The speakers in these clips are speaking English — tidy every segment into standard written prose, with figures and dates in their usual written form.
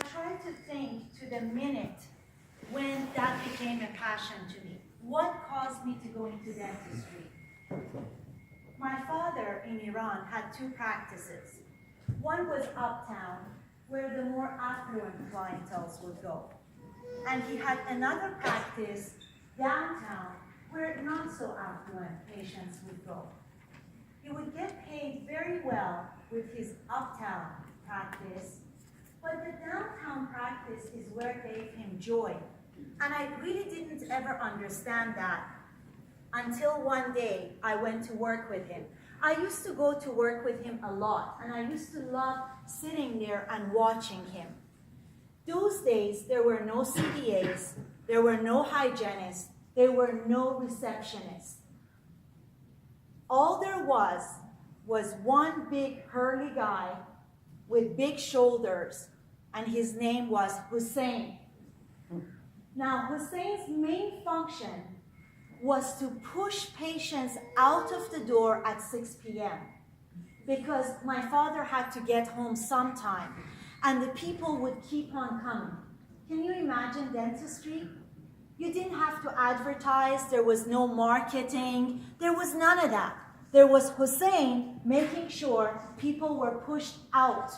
try to think to the minute when that became a passion to me. What caused me to go into dentistry? My father in Iran had two practices. One was uptown, where the more affluent clientele would go. And he had another practice downtown, where not so affluent patients would go. He would get paid very well with his uptown practice, but the downtown practice is where gave him joy. And I really didn't ever understand that until one day I went to work with him. I used to go to work with him a lot, and I used to love sitting there and watching him. Those days, there were no CDAs, there were no hygienists, there were no receptionists. All there was one big curly guy with big shoulders, and his name was Hussein. Now, Hussein's main function was to push patients out of the door at 6 p.m. because my father had to get home sometime, and the people would keep on coming. Can you imagine dentistry? You didn't have to advertise, there was no marketing, there was none of that. There was Hussein making sure people were pushed out.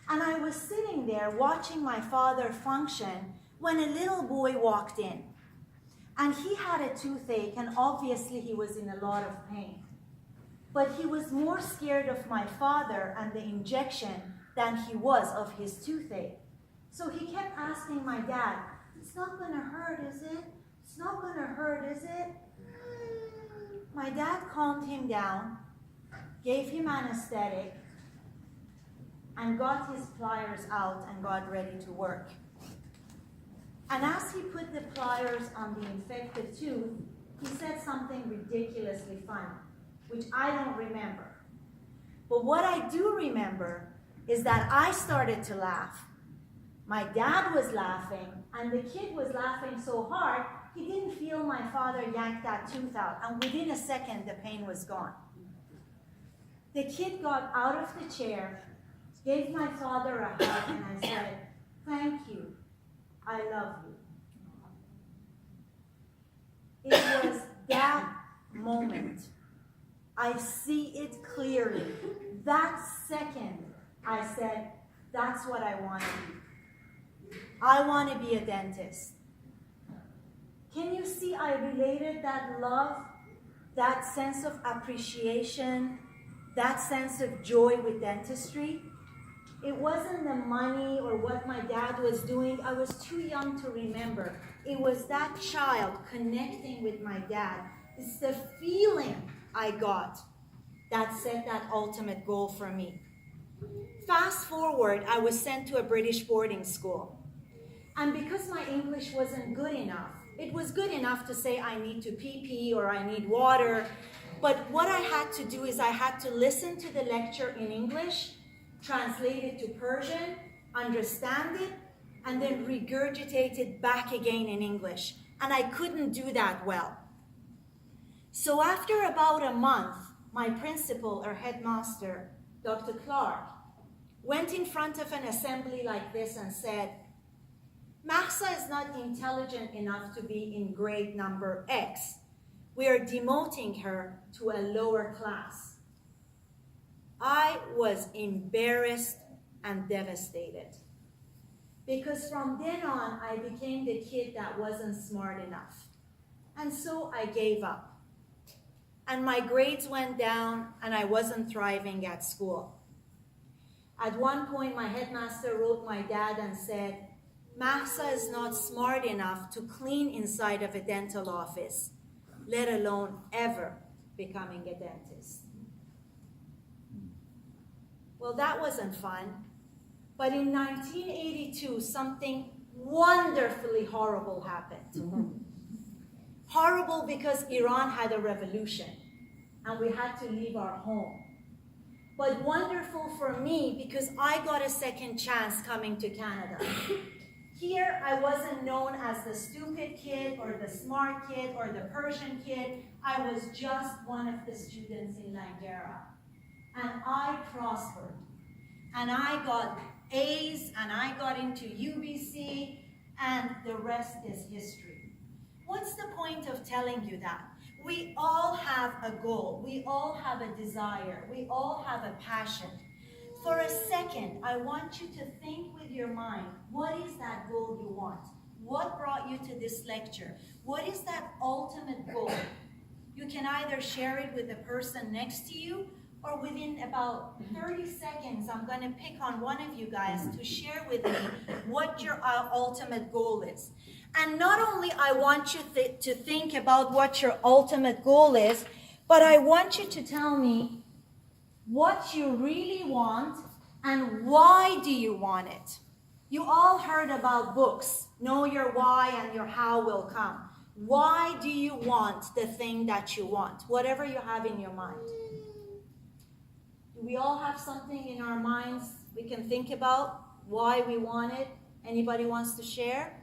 And I was sitting there watching my father function when a little boy walked in. And he had a toothache, and obviously he was in a lot of pain. But he was more scared of my father and the injection than he was of his toothache. So he kept asking my dad, "It's not gonna hurt, is it? It's not gonna hurt, is it?" My dad calmed him down, gave him anesthetic, and got his pliers out and got ready to work. And as he put the pliers on the infected tooth, he said something ridiculously funny, which I don't remember. But what I do remember is that I started to laugh. My dad was laughing, and the kid was laughing so hard, he didn't feel my father yank that tooth out, and within a second, the pain was gone. The kid got out of the chair, gave my father a hug, and I said, "Thank you. I love you." It was that moment. I see it clearly. That second, I said, that's what I want to be. I want to be a dentist. Can you see I related that love, that sense of appreciation, that sense of joy with dentistry? It wasn't the money or what my dad was doing. I was too young to remember. It was that child connecting with my dad. It's the feeling I got that set that ultimate goal for me. Fast forward, I was sent to a British boarding school. And because my English wasn't good enough, it was good enough to say I need to pee or I need water. But what I had to do is I had to listen to the lecture in English, translate it to Persian, understand it, and then regurgitate it back again in English. And I couldn't do that well. So after about a month, my principal or headmaster, Dr. Clark, went in front of an assembly like this and said, "Mahsa is not intelligent enough to be in grade number X. We are demoting her to a lower class." I was embarrassed and devastated. Because from then on, I became the kid that wasn't smart enough. And so I gave up. And my grades went down, and I wasn't thriving at school. At one point, my headmaster wrote my dad and said, "Mahsa is not smart enough to clean inside of a dental office, let alone ever becoming a dentist." Well, that wasn't fun. But in 1982, something wonderfully horrible happened. Horrible because Iran had a revolution, and we had to leave our home. But wonderful for me because I got a second chance coming to Canada. Here, I wasn't known as the stupid kid or the smart kid or the Persian kid. I was just one of the students in Langara. And I prospered. And I got A's, and I got into UBC, and the rest is history. What's the point of telling you that? We all have a goal. We all have a desire. We all have a passion. For a second, I want you to think with your mind, what is that goal you want? What brought you to this lecture? What is that ultimate goal? You can either share it with the person next to you, or within about 30 seconds, I'm going to pick on one of you guys to share with me what your ultimate goal is. And not only I want you to think about what your ultimate goal is, but I want you to tell me what you really want and why do you want it. You all heard about books. Know your why and your how will come. Why do you want the thing that you want? Whatever you have in your mind. Do we all have something in our minds we can think about why we want it? Anybody wants to share?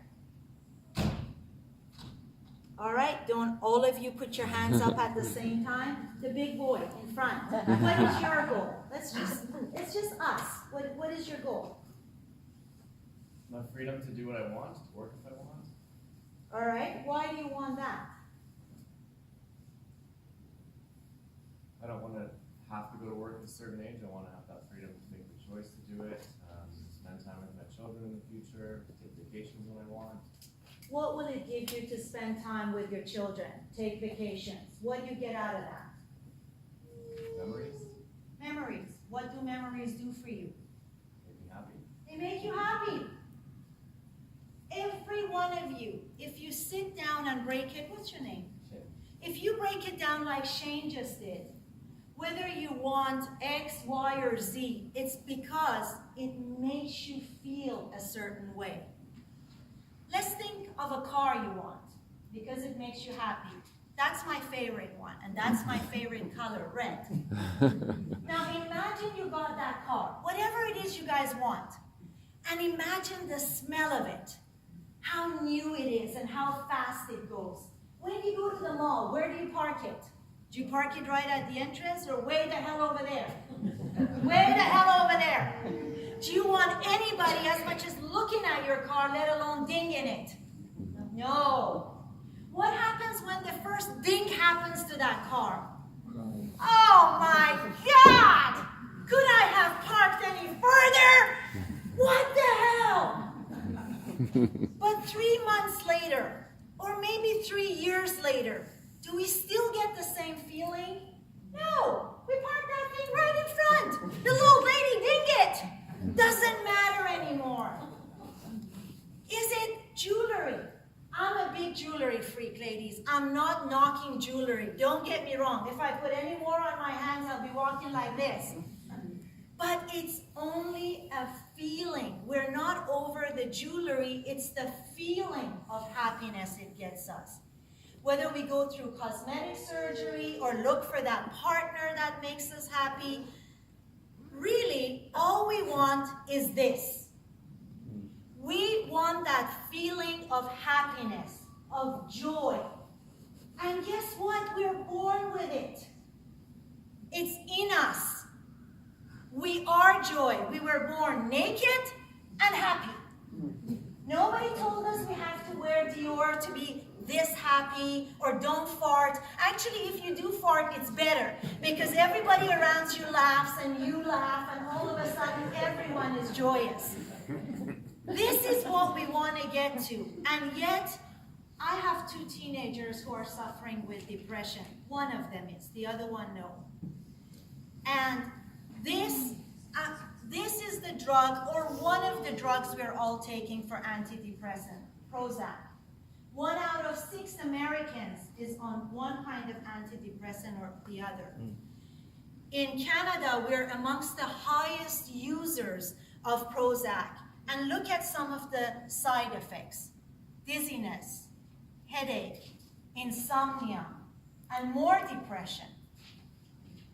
All right, don't all of you put your hands up at the same time. The big boy in front. What is your goal? It's just us. What is your goal? My freedom to do what I want, to work if I want. All right, why do you want that? I don't want to have to go to work at a certain age. I want to have that freedom to make the choice to do it, spend time with my children in the future, take vacations when I want. What will it give you to spend time with your children? Take vacations. What do you get out of that? Memories. Memories. What do memories do for you? Make me happy. They make you happy. Every one of you, if you sit down and break it, what's your name? Shane. If you break it down like Shane just did, whether you want X, Y, or Z, it's because it makes you feel a certain way. Let's think of a car you want, because it makes you happy. That's my favorite one, and that's my favorite color, red. Now imagine you got that car, whatever it is you guys want, and imagine the smell of it, how new it is and how fast it goes. When you go to the mall, where do you park it? Do you park it right at the entrance or way the hell over there? Way the hell over there. Do you want anybody as much as looking at your car, let alone ding in it? No. What happens when the first ding happens to that car? Oh my God! Could I have parked any further? What the hell? But 3 months later, or maybe 3 years later, do we still get the same feeling? No. We parked that thing right in front. The little lady dinged it. Doesn't matter anymore. Is it jewelry? I'm a big jewelry freak, ladies. I'm not knocking jewelry. Don't get me wrong. If I put any more on my hands, I'll be walking like this. But it's only a feeling. We're not over the jewelry. It's the feeling of happiness it gets us. Whether we go through cosmetic surgery or look for that partner that makes us happy, really, all we want is this. We want that feeling of happiness, of joy. And guess what? We're born with it. It's in us. We are joy. We were born naked and happy. Nobody told us we have to wear Dior to be this happy, or don't fart. Actually, if you do fart, it's better, because everybody around you laughs and you laugh, and all of a sudden everyone is joyous. This is what we want to get to. And yet, I have 2 teenagers who are suffering with depression. One of them is, the other one no. And this is the drug, or one of the drugs we're all taking for antidepressant, Prozac. 1 out of 6 Americans is on one kind of antidepressant or the other. In Canada, we're amongst the highest users of Prozac. And look at some of the side effects: dizziness, headache, insomnia, and more depression.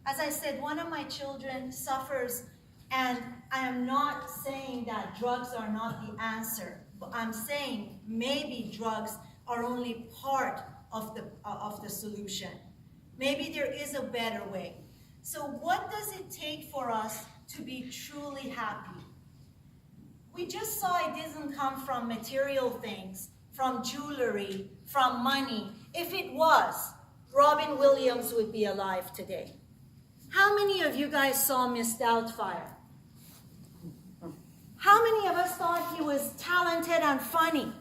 As I said, one of my children suffers, and I am not saying that drugs are not the answer. But I'm saying maybe drugs are only part of the solution. Maybe there is a better way. So what does it take for us to be truly happy? We just saw it doesn't come from material things, from jewelry, from money. If it was, Robin Williams would be alive today. How many of you guys saw Miss Doubtfire? How many of us thought he was talented and funny?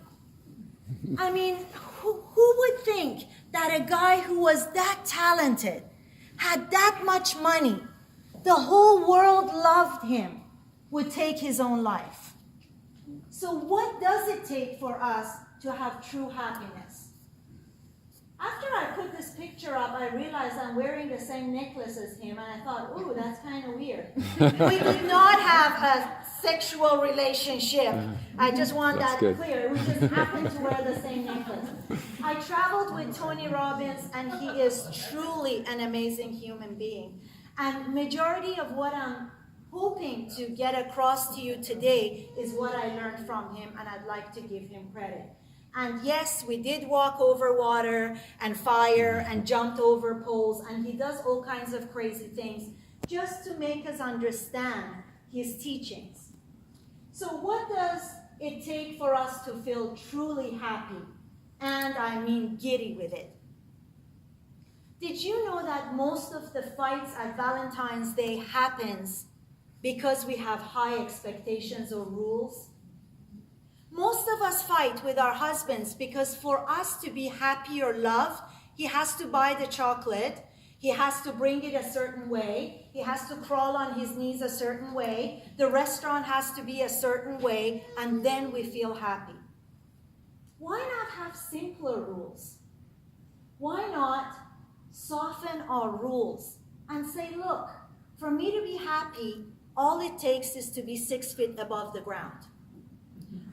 I mean, who would think that a guy who was that talented, had that much money, the whole world loved him, would take his own life? So what does it take for us to have true happiness? After I put this picture up, I realized I'm wearing the same necklace as him, and I thought, ooh, that's kind of weird. We did not have a sexual relationship. I just want that clear. We just happened to wear the same necklace. I traveled with Tony Robbins, and he is truly an amazing human being. And majority of what I'm hoping to get across to you today is what I learned from him, and I'd like to give him credit. And yes, we did walk over water and fire and jumped over poles, and he does all kinds of crazy things just to make us understand his teachings. So what does it take for us to feel truly happy? And I mean giddy with it. Did you know that most of the fights at Valentine's Day happens because we have high expectations or rules? Most of us fight with our husbands because for us to be happy or loved, he has to buy the chocolate, he has to bring it a certain way, he has to crawl on his knees a certain way, the restaurant has to be a certain way, and then we feel happy. Why not have simpler rules? Why not soften our rules and say, look, for me to be happy, all it takes is to be 6 feet above the ground.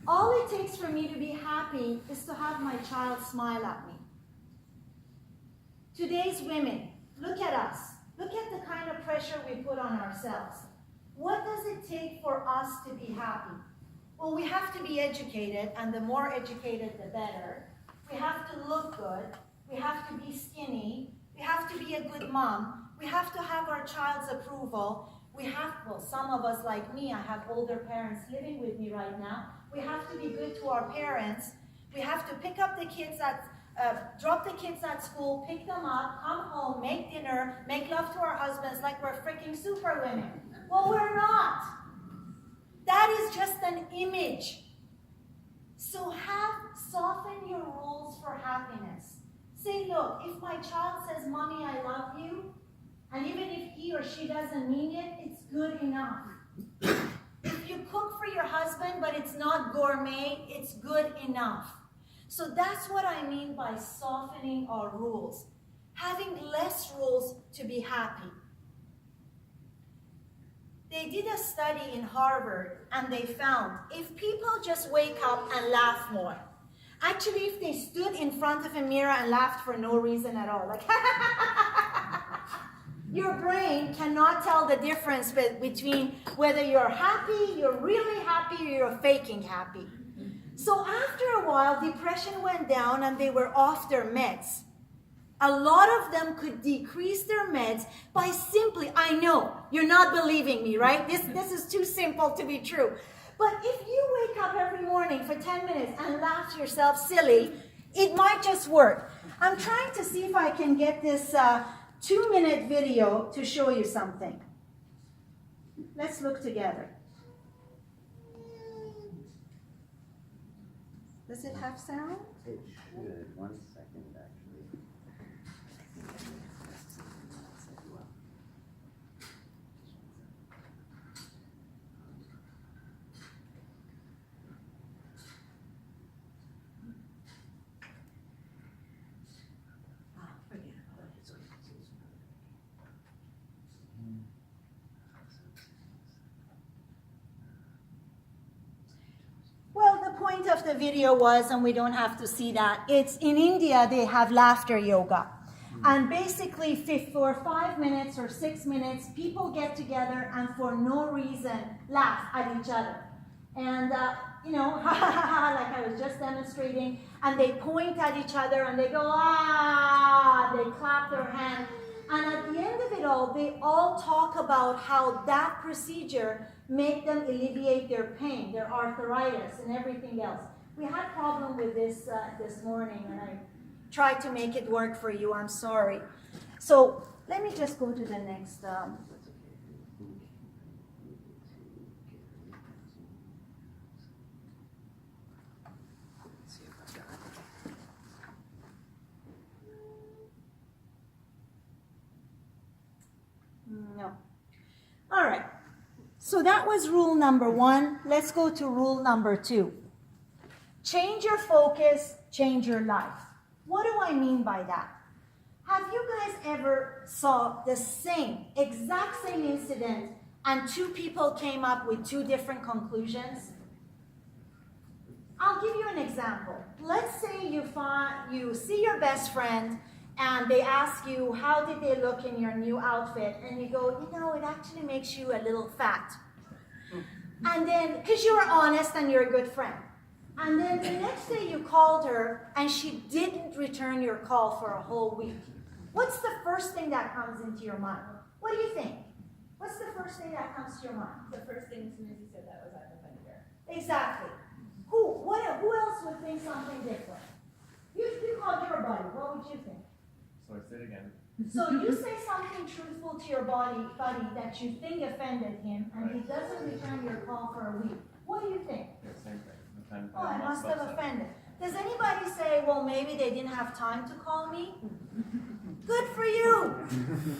All it takes for me to be happy is to have my child smile at me. Today's women, look at us. Look at the kind of pressure we put on ourselves. What does it take for us to be happy? Well, we have to be educated, and the more educated, the better. We have to look good. We have to be skinny. We have to be a good mom. We have to have our child's approval. Well, some of us like me, I have older parents living with me right now. We have to be good to our parents. We have to pick up the kids drop the kids at school, pick them up, come home, make dinner, make love to our husbands like we're freaking super women. Well, we're not. That is just an image. So soften your rules for happiness. Say, look, if my child says, Mommy, I love you, and even if he or she doesn't mean it, it's good enough. If you cook for your husband, but it's not gourmet, it's good enough. So that's what I mean by softening our rules. Having less rules to be happy. They did a study in Harvard, and they found if people just wake up and laugh more, actually if they stood in front of a mirror and laughed for no reason at all, like your brain cannot tell the difference between whether you're happy, you're really happy, or you're faking happy. So after a while, depression went down and they were off their meds. A lot of them could decrease their meds by simply, I know, you're not believing me, right? This is too simple to be true. But if you wake up every morning for 10 minutes and laugh yourself silly, it might just work. I'm trying to see if I can get this 2-minute video to show you something. Let's look together. Does it have sound? It should. 1 second, actually. Well, the point of the video was, and we don't have to see that, it's in India they have laughter yoga. And basically for 5 minutes or 6 minutes, people get together and for no reason laugh at each other. And, like I was just demonstrating, and they point at each other and they go, ah, they clap their hands. And at the end of it all, they all talk about how that procedure make them alleviate their pain, their arthritis, and everything else. We had a problem with this this morning, and I tried to make it work for you. I'm sorry. So let me just go to the next. No. All right. So that was rule number 1. Let's go to rule number 2. Change your focus, change your life. What do I mean by that? Have you guys ever saw the exact same incident, and 2 people came up with 2 different conclusions? I'll give you an example. Let's say you see your best friend and they ask you, how did they look in your new outfit? And you go, it actually makes you a little fat. And then, because you were honest and you're a good friend. And then the next day you called her and she didn't return your call for a whole week. What's the first thing that comes into your mind? What do you think? What's the first thing that comes to your mind? The first thing as soon as you said that was I've offended her. Exactly. Who else would think something different? You called your buddy. What would you think? So I say it again. So you say something truthful to your buddy that you think offended him, and he doesn't return your call for a week. What do you think? Yeah, same thing. Oh, I must have offended. Does anybody say, well, maybe they didn't have time to call me? Good for you.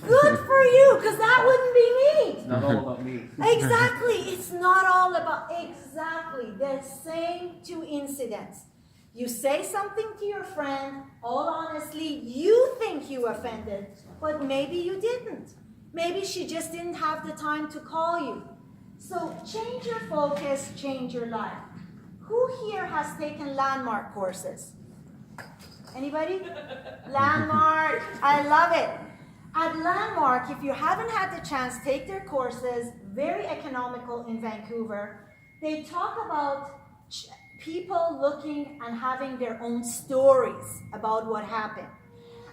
Good for you, because that wouldn't be me. It's not all about me. Exactly. It's not all about, exactly. The same 2 incidents. You say something to your friend, all honestly, you think you offended, but maybe you didn't. Maybe she just didn't have the time to call you. So change your focus, change your life. Who here has taken landmark courses? Anybody? Landmark, I love it. At Landmark, if you haven't had the chance, take their courses, very economical in Vancouver. They talk about people looking and having their own stories about what happened.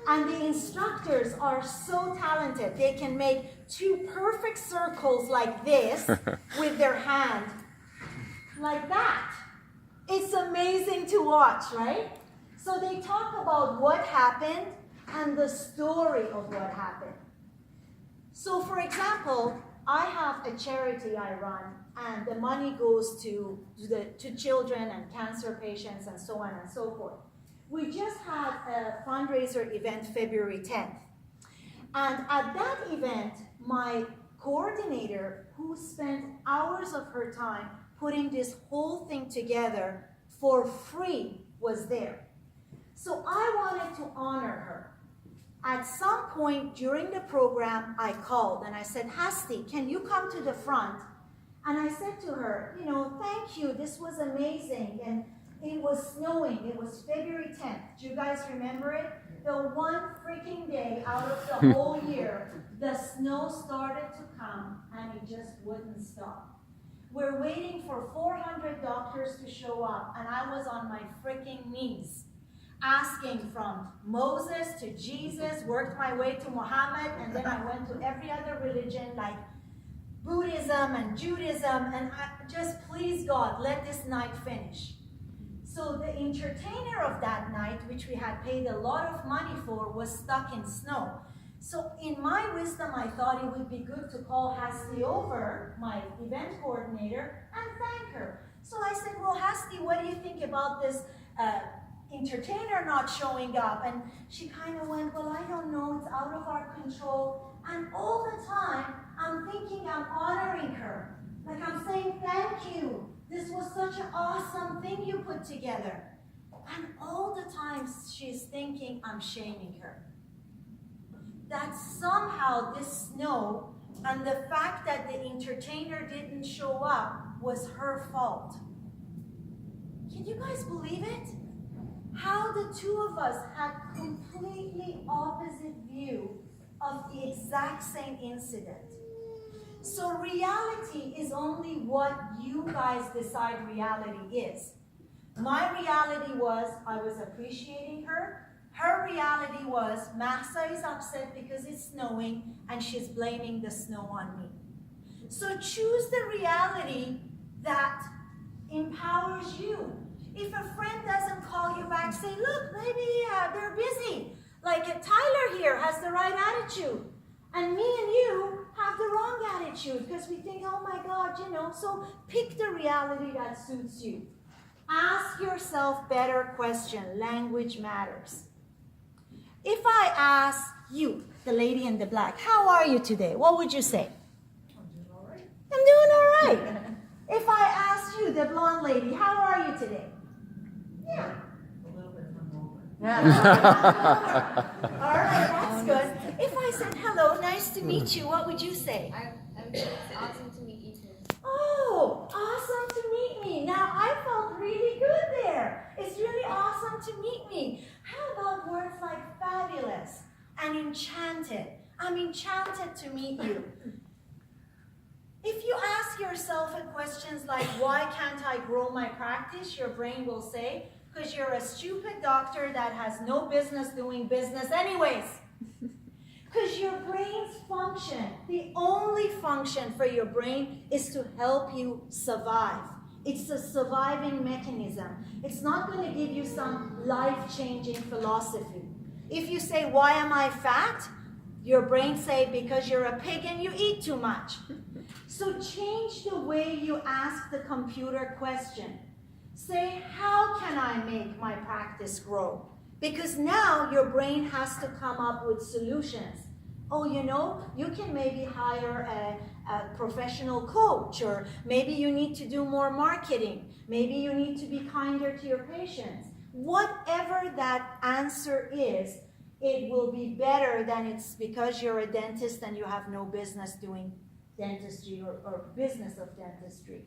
And the instructors are so talented. They can make 2 perfect circles like this with their hand, like that. It's amazing to watch, right? So they talk about what happened and the story of what happened. So for example, I have a charity I run, and the money goes to children and cancer patients and so on and so forth. We just had a fundraiser event February 10th. And at that event, my coordinator, who spent hours of her time putting this whole thing together for free, was there. So I wanted to honor her. At some point during the program, I called and I said, Hasti, can you come to the front? And I said to her, thank you, this was amazing. And it was snowing, it was February 10th. Do you guys remember it? The one freaking day out of the whole year, the snow started to come and it just wouldn't stop. We're waiting for 400 doctors to show up, and I was on my freaking knees, asking from Moses to Jesus, worked my way to Muhammad, and then I went to every other religion like Buddhism and Judaism, and I just, please God, let this night finish. So the entertainer of that night, which we had paid a lot of money for, was stuck in snow. So in my wisdom, I thought it would be good to call Hasti over, my event coordinator, and thank her. So I said, well, Hasti, what do you think about this entertainer not showing up? And she kind of went, well, I don't know, it's out of our control. And all the time, I'm thinking I'm honoring her. Like I'm saying, thank you. This was such an awesome thing you put together. And all the time she's thinking I'm shaming her. That somehow this snow and the fact that the entertainer didn't show up was her fault. Can you guys believe it? How the 2 of us had completely opposite view of the exact same incident. So reality is only what you guys decide reality is. My reality was I was appreciating her. Her reality was Mahsa is upset because it's snowing and she's blaming the snow on me. So choose the reality that empowers you. If a friend doesn't call you back, say, look, maybe they're busy. Like Tyler here has the right attitude. And me and you have the wrong attitude because we think, oh my God, so pick the reality that suits you. Ask yourself better question. Language matters. If I ask you, the lady in the black, how are you today? What would you say? I'm doing all right. I'm doing all right. If I ask you, the blonde lady, how are you today? Yeah. A little bit hungover. All right, that's good. If I said, hello, nice to meet you, what would you say? It's awesome to meet you too. Oh, awesome to meet me. Now, I felt really good there. It's really awesome to meet me. How about words like fabulous and enchanted? I'm enchanted to meet you. If you ask yourself questions like, why can't I grow my practice? Your brain will say, because you're a stupid doctor that has no business doing business anyways. Because your brain's function, the only function for your brain is to help you survive. It's a surviving mechanism. It's not going to give you some life-changing philosophy. If you say, why am I fat? Your brain say, because you're a pig and you eat too much. So change the way you ask the computer question. Say, how can I make my practice grow? Because now your brain has to come up with solutions. Oh, you can maybe hire a professional coach, or maybe you need to do more marketing. Maybe you need to be kinder to your patients. Whatever that answer is, it will be better than it's because you're a dentist and you have no business doing dentistry or business of dentistry.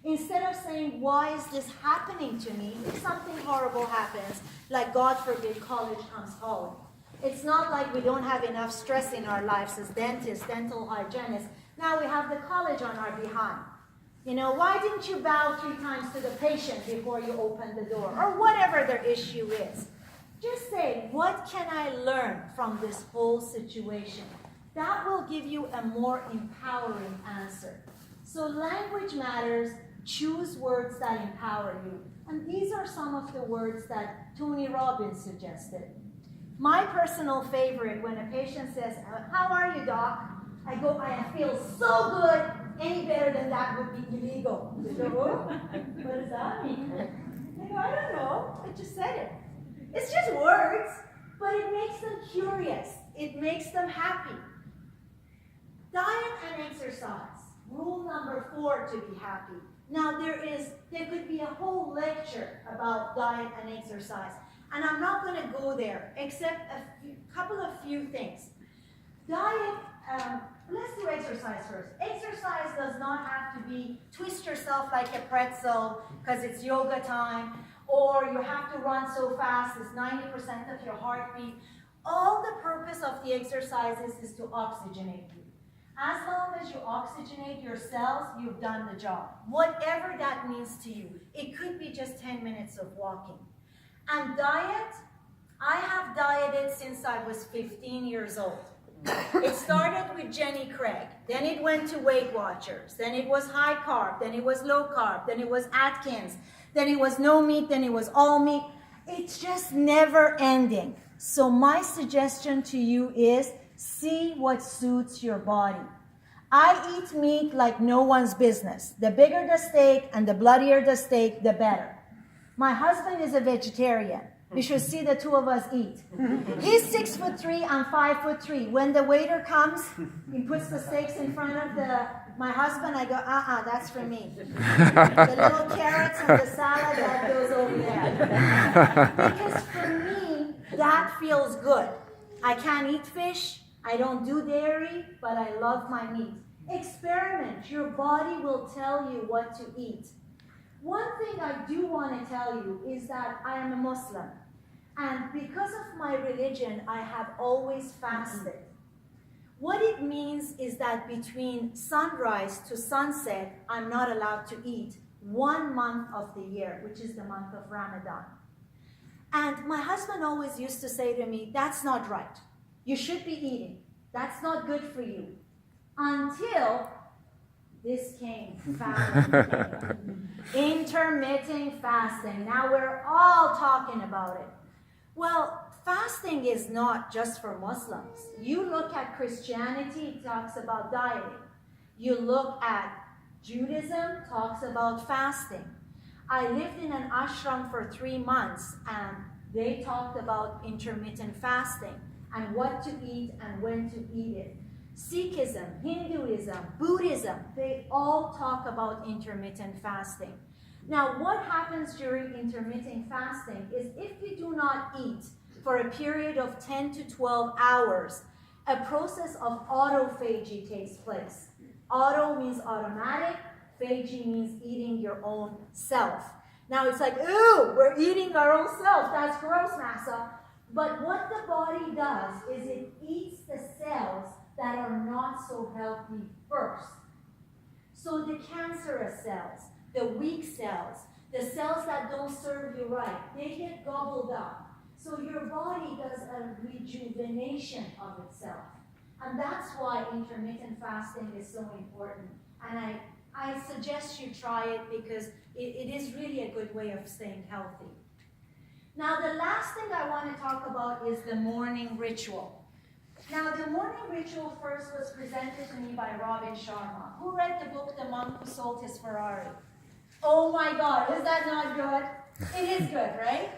Instead of saying, why is this happening to me? If something horrible happens, like God forbid college comes home, it's not like we don't have enough stress in our lives as dentists, dental hygienists. Now we have the college on our behind. Why didn't you bow 3 times to the patient before you open the door? Or whatever their issue is. Just say, what can I learn from this whole situation? That will give you a more empowering answer. So language matters. Choose words that empower you. And these are some of the words that Tony Robbins suggested. My personal favorite, when a patient says, how are you, doc? I go, I feel so good. Any better than that would be illegal. They go, oh, what does that mean? I go, I don't know. I just said it. It's just words, but it makes them curious. It makes them happy. Diet and exercise. Rule number 4 to be happy. Now there could be a whole lecture about diet and exercise. And I'm not going to go there, except a few things. Diet, let's do exercise first. Exercise does not have to be twist yourself like a pretzel because it's yoga time, or you have to run so fast, it's 90% of your heartbeat. All the purpose of the exercises is to oxygenate you. As long as you oxygenate your cells, you've done the job. Whatever that means to you. It could be just 10 minutes of walking. And diet, I have dieted since I was 15 years old. It started with Jenny Craig, then it went to Weight Watchers, then it was high carb, then it was low carb, then it was Atkins, then it was no meat, then it was all meat. It's just never ending. So my suggestion to you is see what suits your body. I eat meat like no one's business. The bigger the steak and the bloodier the steak, the better. My husband is a vegetarian. You should see the two of us eat. He's 6'3", I'm 5'3". When the waiter comes, he puts the steaks in front of my husband. I go, that's for me. The little carrots and the salad, that goes over there. Because for me, that feels good. I can't eat fish. I don't do dairy, but I love my meat. Experiment. Your body will tell you what to eat. One thing I do want to tell you is that I am a Muslim. And because of my religion, I have always fasted. What it means is that between sunrise to sunset, I'm not allowed to eat 1 month of the year, which is the month of Ramadan. And my husband always used to say to me, that's not right. You should be eating. That's not good for you. Until this came fast. Intermittent fasting. Now we're all talking about it. Well, fasting is not just for Muslims. You look at Christianity, it talks about dieting. You look at Judaism, talks about fasting. I lived in an ashram for 3 months, and they talked about intermittent fasting and what to eat and when to eat it. Sikhism, Hinduism, Buddhism, they all talk about intermittent fasting. Now, what happens during intermittent fasting is if you do not eat for a period of 10 to 12 hours, a process of autophagy takes place. Auto means automatic, phagy means eating your own self. Now it's like, ooh, we're eating our own self. That's gross, Massa. But what the body does is it eats the cells that are not so healthy first. So the cancerous cells, the weak cells, the cells that don't serve you right, they get gobbled up. So your body does a rejuvenation of itself. And that's why intermittent fasting is so important. And I suggest you try it because it is really a good way of staying healthy. Now, the last thing I want to talk about is the morning ritual. Now, the morning ritual first was presented to me by Robin Sharma. Who read the book, The Monk Who Sold His Ferrari? Oh my God, is that not good? It is good, right?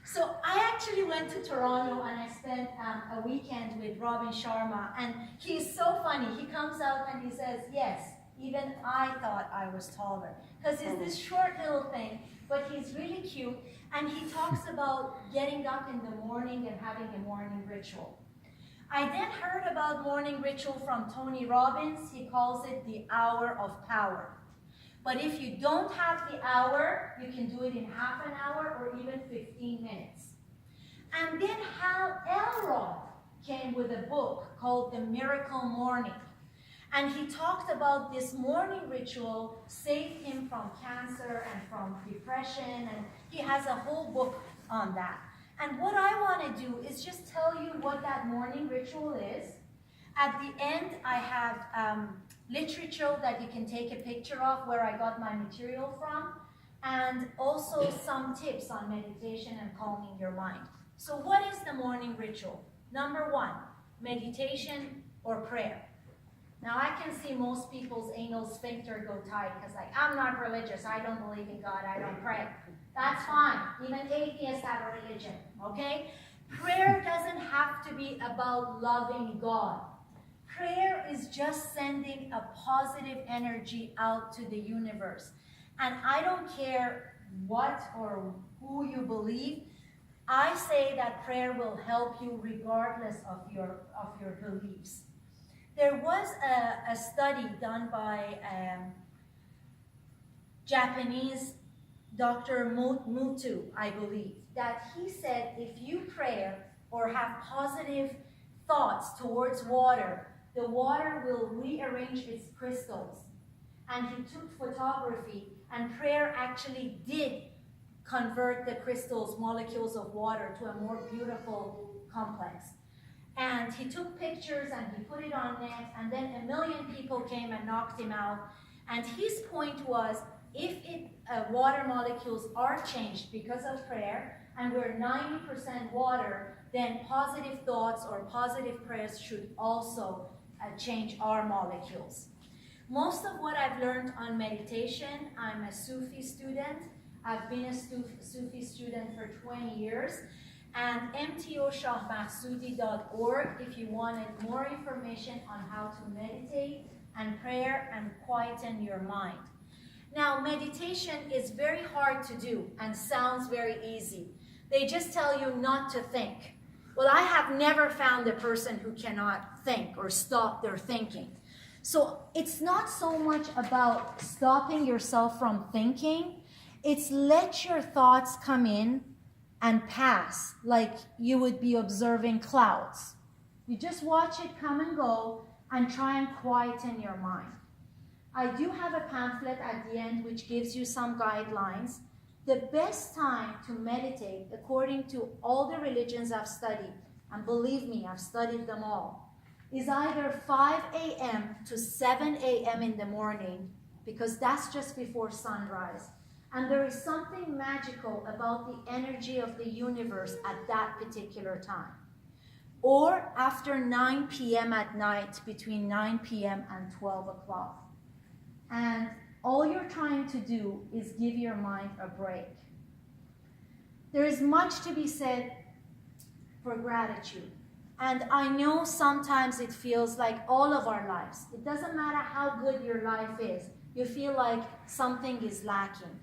So I actually went to Toronto and I spent a weekend with Robin Sharma, and he's so funny. He comes out and he says, yes, even I thought I was taller. Because he's this short little thing, but he's really cute, and he talks about getting up in the morning and having a morning ritual. I then heard about morning ritual from Tony Robbins. He calls it the hour of power. But if you don't have the hour, you can do it in half an hour or even 15 minutes. And then Hal Elrod came with a book called The Miracle Morning. And he talked about this morning ritual saved him from cancer and from depression, and he has a whole book on that. And what I want to do is just tell you what that morning ritual is. At the end, I have literature that you can take a picture of where I got my material from, and also some tips on meditation and calming your mind. So what is the morning ritual? Number 1, meditation or prayer. Now I can see most people's anal sphincter go tight because like, I'm not religious, I don't believe in God, I don't pray. That's fine, even atheists have a religion, okay? Prayer doesn't have to be about loving God. Prayer is just sending a positive energy out to the universe. And I don't care what or who you believe, I say that prayer will help you regardless of your beliefs. There was a study done by Japanese Dr. Mutu, I believe, that he said if you pray or have positive thoughts towards water, the water will rearrange its crystals. And he took photography, and prayer actually did convert the crystals, molecules of water, to a more beautiful complex. And he took pictures and he put it on net, and then 1 million people came and knocked him out. And his point was, if water molecules are changed because of prayer, and we're 90% water, then positive thoughts or positive prayers should also change our molecules. Most of what I've learned on meditation, I'm a Sufi student. I've been a Sufi student for 20 years. And mtoshahmahsoudi.org if you wanted more information on how to meditate and prayer and quieten your mind. Now, meditation is very hard to do and sounds very easy. They just tell you not to think. Well, I have never found a person who cannot think or stop their thinking. So it's not so much about stopping yourself from thinking. It's let your thoughts come in and pass like you would be observing clouds. You just watch it come and go and try and quieten your mind. I do have a pamphlet at the end which gives you some guidelines. The best time to meditate, according to all the religions I've studied, and believe me, I've studied them all, is either 5 a.m. to 7 a.m. in the morning, because that's just before sunrise. And there is something magical about the energy of the universe at that particular time. Or after 9 p.m. at night, between 9 p.m. and 12 o'clock. And all you're trying to do is give your mind a break. There is much to be said for gratitude. And I know sometimes it feels like all of our lives, it doesn't matter how good your life is, you feel like something is lacking.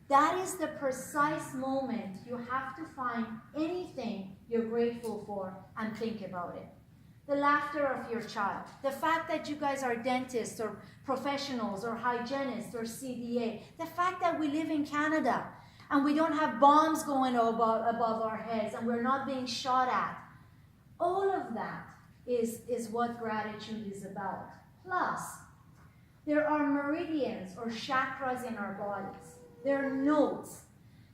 That is the precise moment you have to find anything you're grateful for and think about it. The laughter of your child, the fact that you guys are dentists or professionals or hygienists or CDA, the fact that we live in Canada and we don't have bombs going above our heads and we're not being shot at. All of that is what gratitude is about. Plus, there are meridians or chakras in our bodies. There are nodes.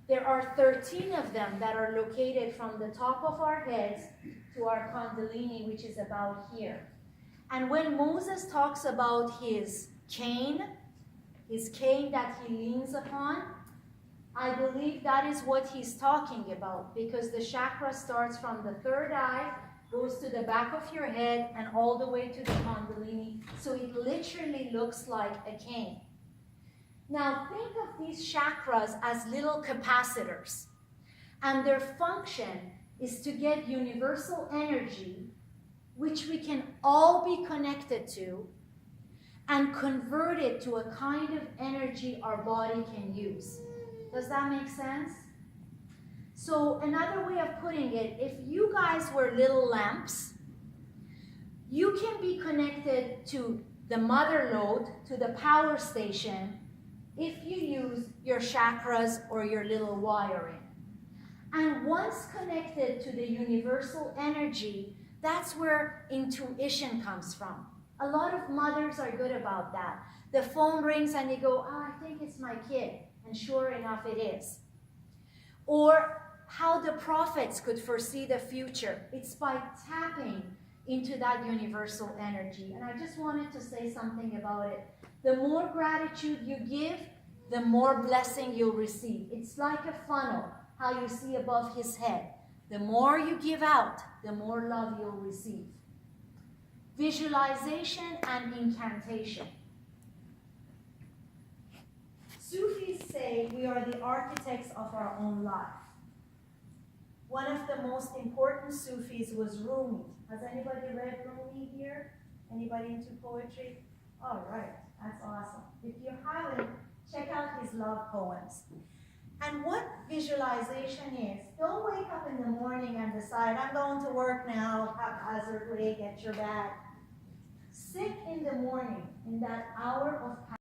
There are 13 of them that are located from the top of our heads to our kundalini, which is about here. And when Moses talks about his cane that he leans upon, I believe that is what he's talking about, because the chakra starts from the third eye, goes to the back of your head, and all the way to the kundalini. So it literally looks like a cane. Now think of these chakras as little capacitors, and their function is to get universal energy, which we can all be connected to, and convert it to a kind of energy our body can use. Does that make sense? So another way of putting it, if you guys were little lamps, you can be connected to the mother lode, to the power station, if you use your chakras or your little wiring. And once connected to the universal energy, that's where intuition comes from. A lot of mothers are good about that. The phone rings and they go, oh, I think it's my kid. And sure enough, it is. Or how the prophets could foresee the future. It's by tapping into that universal energy. And I just wanted to say something about it. The more gratitude you give, the more blessing you'll receive. It's like a funnel, how you see above his head. The more you give out, the more love you'll receive. Visualization and incantation. Sufis say we are the architects of our own life. One of the most important Sufis was Rumi. Has anybody read Rumi here? Anybody into poetry? All right, that's awesome. If you haven't, check out his love poems. And what visualization is, don't wake up in the morning and decide, I'm going to work now, haphazardly, get your bag. Sit in the morning, in that hour of